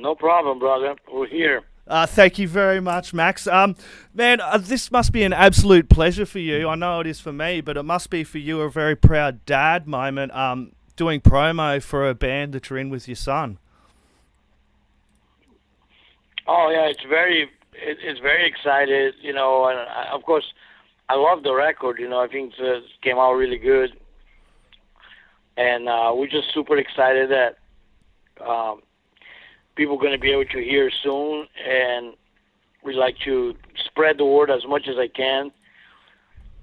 No problem, brother. We're here. Thank you very much, Max. Man, this must be an absolute pleasure for you. I know it is for me, but it must be for you a very proud dad moment. Doing promo for a band that you're in with your son. Oh yeah, it's very excited, and of course, I love the record. I think it came out really good, and we're just super excited that um, people are going to be able to hear soon, and we like to spread the word as much as I can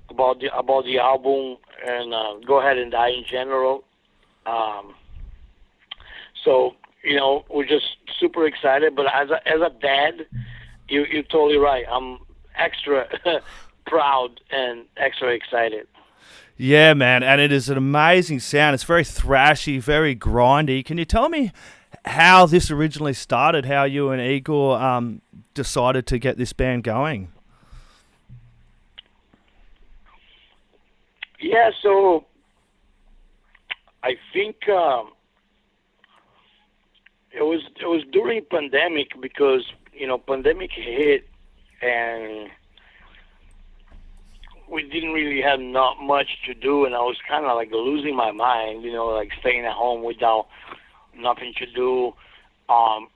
about the album and Go Ahead and Die in general. Um, so we're just super excited. But as a dad, you're totally right. I'm extra proud and extra excited. Yeah, man, and it is an amazing sound. It's very thrashy, very grindy. Can you tell me how this originally started? How you and Igor decided to get this band going? Yeah, so I think it was during pandemic because pandemic hit and we didn't really have not much to do, and I was kind of like losing my mind, like staying at home without nothing to do. Um,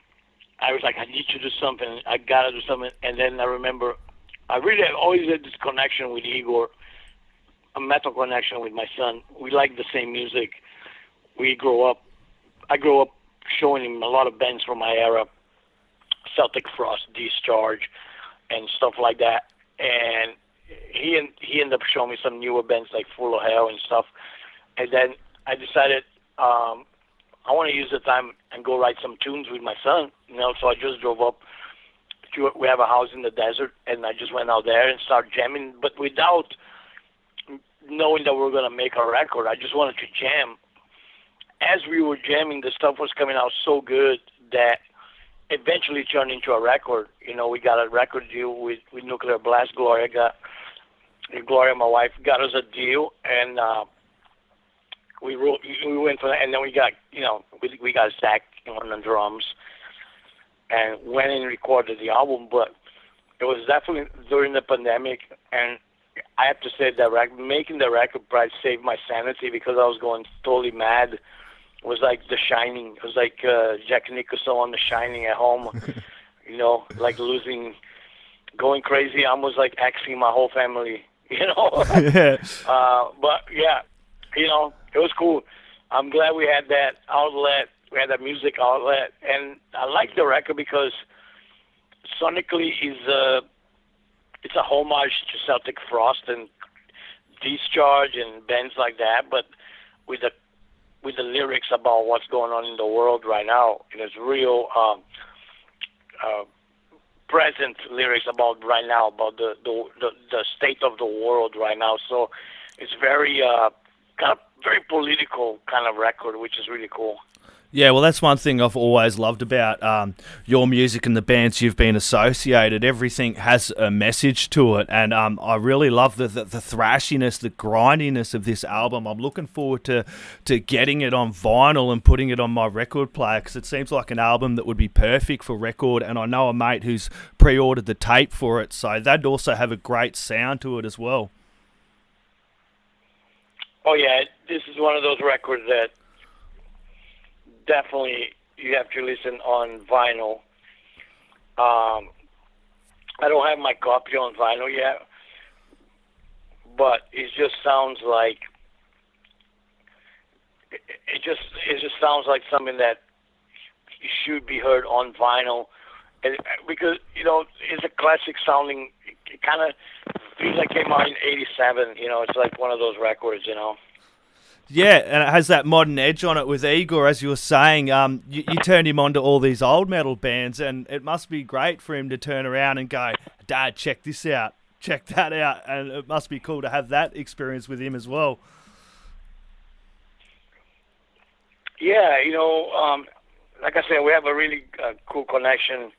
I was like, I need to do something. I gotta do something. And then I remember, I really always had this connection with Igor, a metal connection with my son. We like the same music. We grew up. I grew up showing him a lot of bands from my era, Celtic Frost, Discharge, and stuff like that. And he ended up showing me some newer bands like Full of Hell and stuff. And then I decided I want to use the time and go write some tunes with my son. So I just drove up. We have a house in the desert, and I just went out there and started jamming, but without knowing that we were going to make a record. I just wanted to jam. As we were jamming, the stuff was coming out so good that eventually turned into a record. We got a record deal with Nuclear Blast. Gloria, my wife, got us a deal, and we went for that, and then we got Zach on the drums, and went and recorded the album. But it was definitely during the pandemic, and I have to say that making the record probably saved my sanity because I was going totally mad. It was like The Shining. It was like Jack Nicholson on The Shining at home, like going crazy. I was like axing my whole family, Yeah. But yeah, it was cool. I'm glad we had that outlet. We had that music outlet, and I like the record because sonically it's a homage to Celtic Frost and Discharge and bands like that, but with the lyrics about what's going on in the world right now. It's real present lyrics about right now, about the state of the world right now. So it's very kind of very political kind of record, which is really cool. Yeah, well, that's one thing I've always loved about your music and the bands you've been associated. Everything has a message to it, and I really love the thrashiness, the grindiness of this album. I'm looking forward to getting it on vinyl and putting it on my record player because it seems like an album that would be perfect for record, and I know a mate who's pre-ordered the tape for it, so that'd also have a great sound to it as well. Oh yeah, this is one of those records that definitely you have to listen on vinyl. I don't have my copy on vinyl yet, but it just sounds like it just sounds like something that should be heard on vinyl, and because it's a classic sounding. It kind of feels like it came out in '87. It's like one of those records. Yeah, and it has that modern edge on it with Igor, as you were saying. You turned him on to all these old metal bands, and it must be great for him to turn around and go, Dad, check this out, check that out, and it must be cool to have that experience with him as well. Yeah, like I said, we have a really cool connection,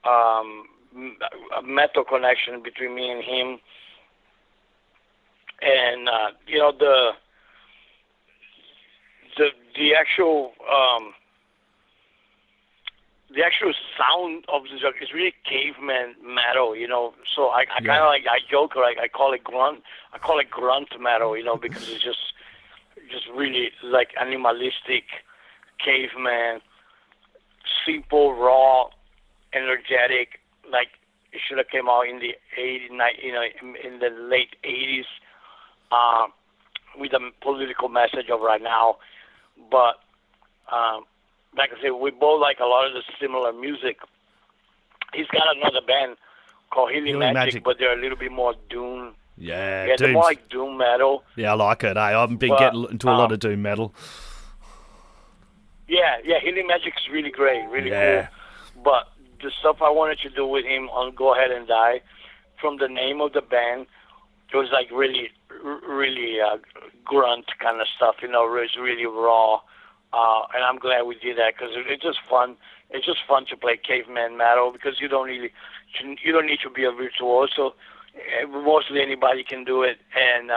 a metal connection between me and him. And the actual the actual sound of the genre is really caveman metal, you know. So I kind of like, I joke, or I call it grunt. I call it grunt metal, you know, because it's just really like animalistic caveman, simple, raw, energetic. Like it should have came out in the '80s, you know, in the late '80s, with the political message of right now. But like I said, we both like a lot of the similar music. He's got another band called Healing Magic, but they're a little bit more doom. Yeah, they're more like doom metal. Yeah, I like it. I've been getting into a lot of doom metal. Yeah, Healing Magic's really great, really cool. But the stuff I wanted to do with him on Go Ahead and Die, from the name of the band, it was like really grunt kind of stuff, you know. It was really raw. And I'm glad we did that because it's just fun. It's just fun to play caveman metal because you don't need to be a virtuoso. Mostly anybody can do it, and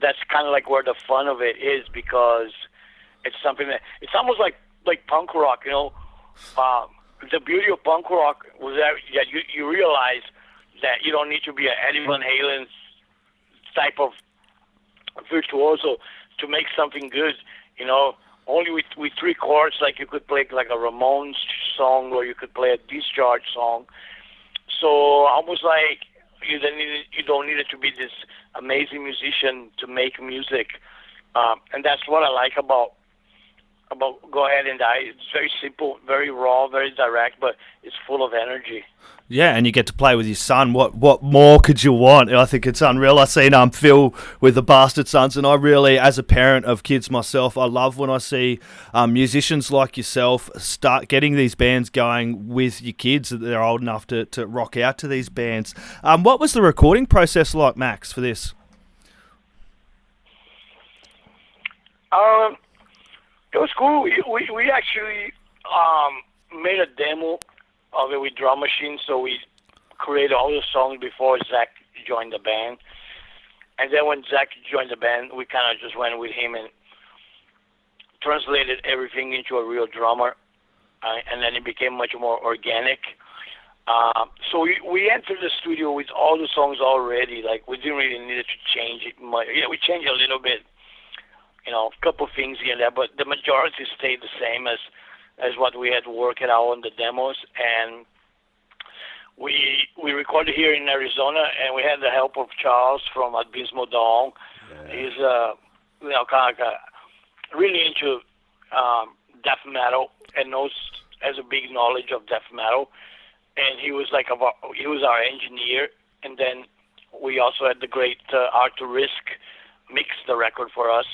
that's kind of like where the fun of it is, because it's something that it's almost like punk rock, you know. The beauty of punk rock was that you realize that you don't need to be an Eddie Van Halen type of virtuoso to make something good, you know. Only with three chords, like you could play like a Ramones song, or you could play a Discharge song. So almost like you don't need it to be this amazing musician to make music, and that's what I like about Go Ahead and Die. It's very simple, very raw, very direct, but it's full of energy. Yeah, and you get to play with your son. What more could you want? I think it's unreal. I've seen Phil with the Bastard Sons, and I really, as a parent of kids myself, I love when I see musicians like yourself start getting these bands going with your kids that they're old enough to rock out to these bands. What was the recording process like, Max, for this? It was cool. We actually made a demo of it with drum machines, so we created all the songs before Zach joined the band. And then when Zach joined the band, we kind of just went with him and translated everything into a real drummer, and then it became much more organic. So we entered the studio with all the songs already. Like, we didn't really need to change it much. Yeah, we changed a little bit, you know, a couple things here and there, but the majority stayed the same as what we had worked out on the demos. And we recorded here in Arizona, and we had the help of Charles from Abysmal Dawn. Yeah. He's you know, kind of really into death metal and has a big knowledge of death metal. And he was our engineer. And then we also had the great Arthur Risk mix the record for us.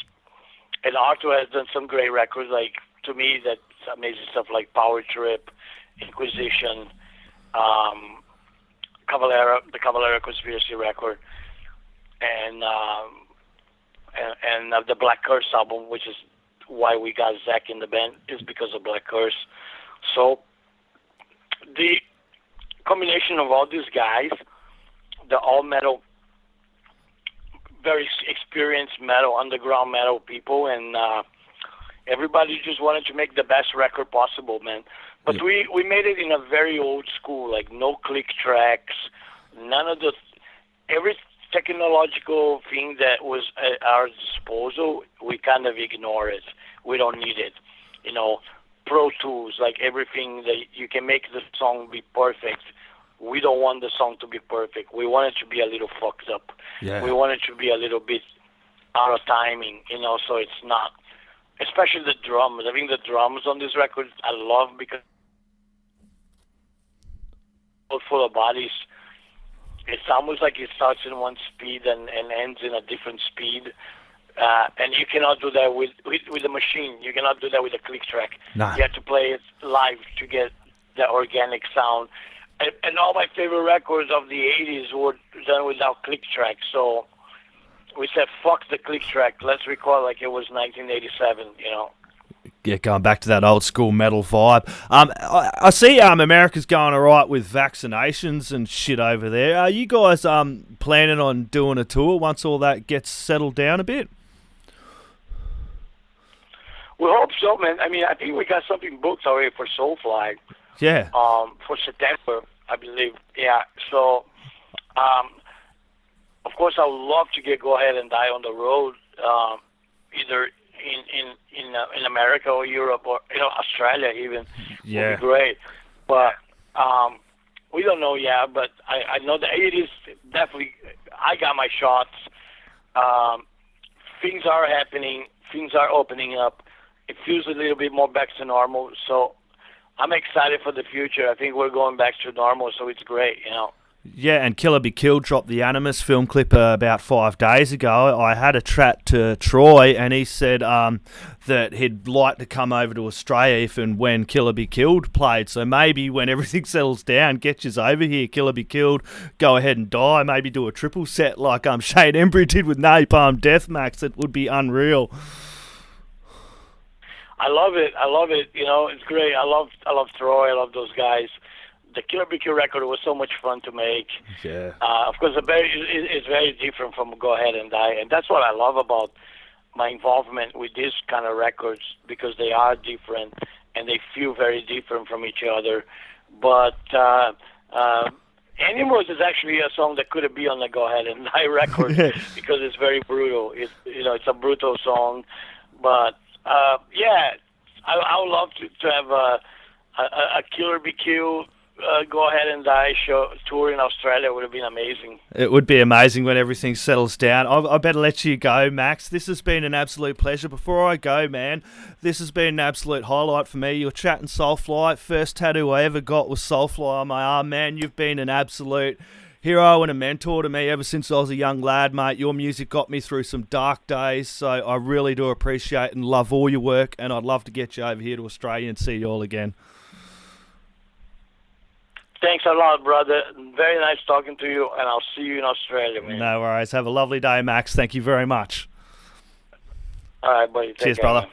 And Arthur has done some great records, like, to me, that's amazing stuff like Power Trip, Inquisition, Cavalera, the Cavalera Conspiracy record, and the Black Curse album, which is why we got Zach in the band, is because of Black Curse. So the combination of all these guys, the all metal, very experienced metal, underground metal people, and everybody just wanted to make the best record possible, man. But we made it in a very old school, like no click tracks, none of every technological thing that was at our disposal, we kind of ignore it. We don't need it. You know, Pro Tools, like everything that you can make the song be perfect. We don't want the song to be perfect. We want it to be a little fucked up. Yeah. We want it to be a little bit out of timing, you know, so it's not. Especially the drums. I think the drums on this record I love because full of bodies. It's almost like it starts in one speed and ends in a different speed. And you cannot do that with the machine. You cannot do that with a click track. Nah. You have to play it live to get the organic sound. And all my favorite records of the 80s were done without click tracks. So we said, fuck the click track. Let's record like it was 1987, you know. Yeah, going back to that old school metal vibe. I see America's going all right with vaccinations and shit over there. Are you guys planning on doing a tour once all that gets settled down a bit? We hope so, man. I mean, I think we got something booked already for SOULFLY. Yeah. For September, I believe. Yeah. So, of course, I would love to Go Ahead and Die on the road, either in America or Europe or Australia even. Yeah. Would be great. But we don't know yet. But I know that it is definitely. I got my shots. Things are happening. Things are opening up. It feels a little bit more back to normal. So I'm excited for the future. I think we're going back to normal, so it's great, Yeah, and Killer Be Killed dropped the Animus film clip about 5 days ago. I had a chat to Troy, and he said that he'd like to come over to Australia if and when Killer Be Killed played. So maybe when everything settles down, get yous over here. Killer Be Killed, Go Ahead and Die. Maybe do a triple set like Shane Embry did with Napalm Death, Max. It would be unreal. I love it. It's great. I love Troy. I love those guys. The Killer Be Killed record was so much fun to make. Yeah. Of course, it's very different from Go Ahead and Die, and that's what I love about my involvement with these kind of records, because they are different and they feel very different from each other. But Animals is actually a song that could be on the Go Ahead and Die record because it's very brutal. It's a brutal song, but yeah, I would love to have a Killer Be Killed Go Ahead and Die tour in Australia. Would have been amazing. It would be amazing when everything settles down. I better let you go, Max. This has been an absolute pleasure. Before I go, man, this has been an absolute highlight for me. You're chatting SOULFLY. First tattoo I ever got was SOULFLY on my arm, man. You've been an absolute hero and a mentor to me ever since I was a young lad, mate. Your music got me through some dark days, so I really do appreciate and love all your work, and I'd love to get you over here to Australia and see you all again. Thanks a lot, brother. Very nice talking to you, and I'll see you in Australia, man. No worries. Have a lovely day, Max. Thank you very much. All right, buddy. Cheers, brother. Man.